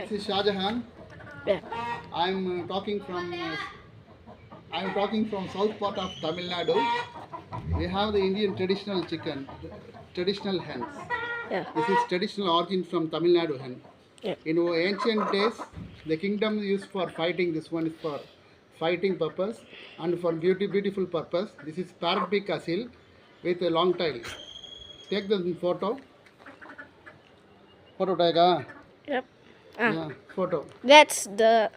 Hi. This is Shah Jahan. Yeah. I'm talking from south part of Tamil Nadu. We have the Indian traditional chicken, traditional hens. Yeah. This is traditional origin from Tamil Nadu hen. Yeah. In ancient days, the kingdom used for fighting. This one is for fighting purpose and for beautiful purpose. This is parrot beak asil with a long tail. Take the photo. Photo tag. Yep. Ah, Yeah, photo. that's the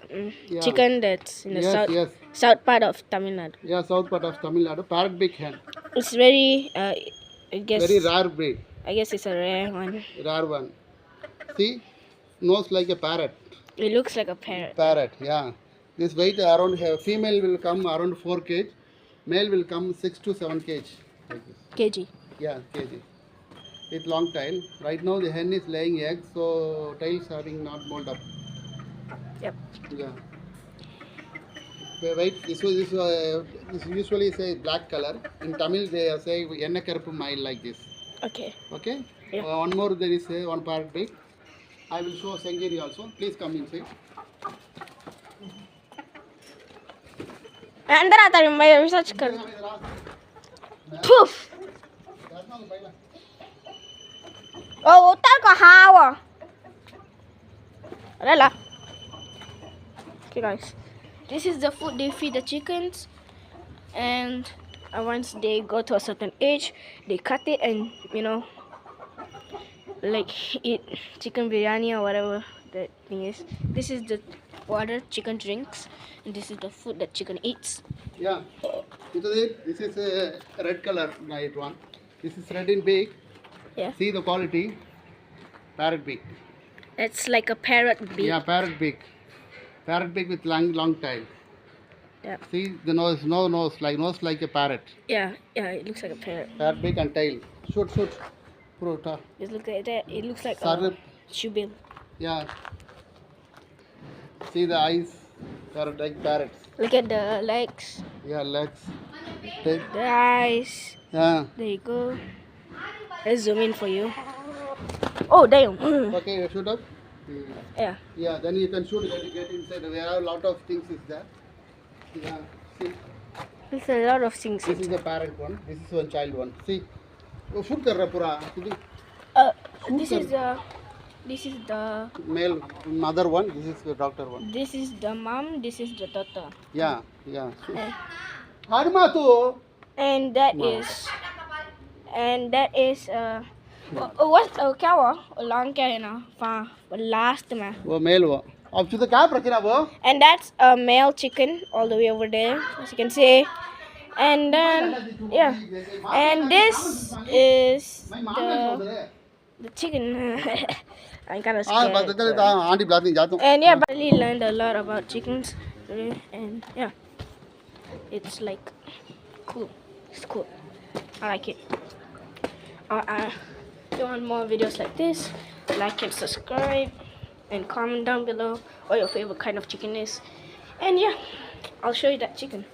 Yeah. chicken that's in the Yes, yes. south part of Tamil Nadu. Yeah, south part of Tamil Nadu. Parrot beak hen. It's very I guess Very rare breed. I guess it's a rare one. Rare one. See, nose like a parrot. It looks like a parrot. Parrot, yeah. This weight around female will come around 4 kg. Male will come 6 to 7 kg. Like this. Kg. Yeah, kg. With long tail. Right now the hen is laying eggs, so tails having not mold up. Yep. Yeah. Wait, this usually say black color. In Tamil they say enna karpu mile like this. Okay. Okay. Yeah. One more there is one parrot beak. I will show Sengiri also. Please come inside. अंदर आता है मैं research कर Poof. Oh, utar ko hawa. Rela. Okay, guys. This is the food they feed the chickens, and once they go to a certain age, they cut it and like eat chicken biryani or whatever the thing is. This is the water chicken drinks, and this is the food that chicken eats. Yeah. This is a red color light one. This is red in beak. Yeah. See the quality. Parrot beak. It's like a parrot beak. Yeah, parrot beak. Parrot beak with long tail. Yeah. See the nose, no nose like a parrot. Yeah, it looks like a parrot. Parrot beak and tail. Shoot. Prota. Just look at that. It looks like Sarip. a shoe bill. Yeah. See the eyes. Parrot like parrots. Look at the legs. Yeah, legs. The eyes. Yeah. There you go. Let's zoom in for you. Oh, damn. Okay, you shoot up. Yeah. Yeah, then you can shoot it, get inside. We have a lot of things is there. Yeah, see. There's a lot of things. This is the parent one. This is one child one. See. Oh, shoot kar raha pura. This is the Male mother one. This is the doctor one. This is the mom. This is the daughter. Yeah. And, Harma tu. and that is what क्या हुआ long क्या है ना last में. वो male वो. अब चुते क्या प्रक्रिया वो? And that's a male chicken all the way over there, as you can see. And then, yeah. And this is the chicken. I'm kind of scared. Aunty blotting जाता हूँ. And yeah, but I really learned a lot about chickens today. And yeah, it's like cool. It's cool. I like it. If you want more videos like this, like and subscribe. And comment down below what your favorite kind of chicken is. And yeah, I'll show you that chicken.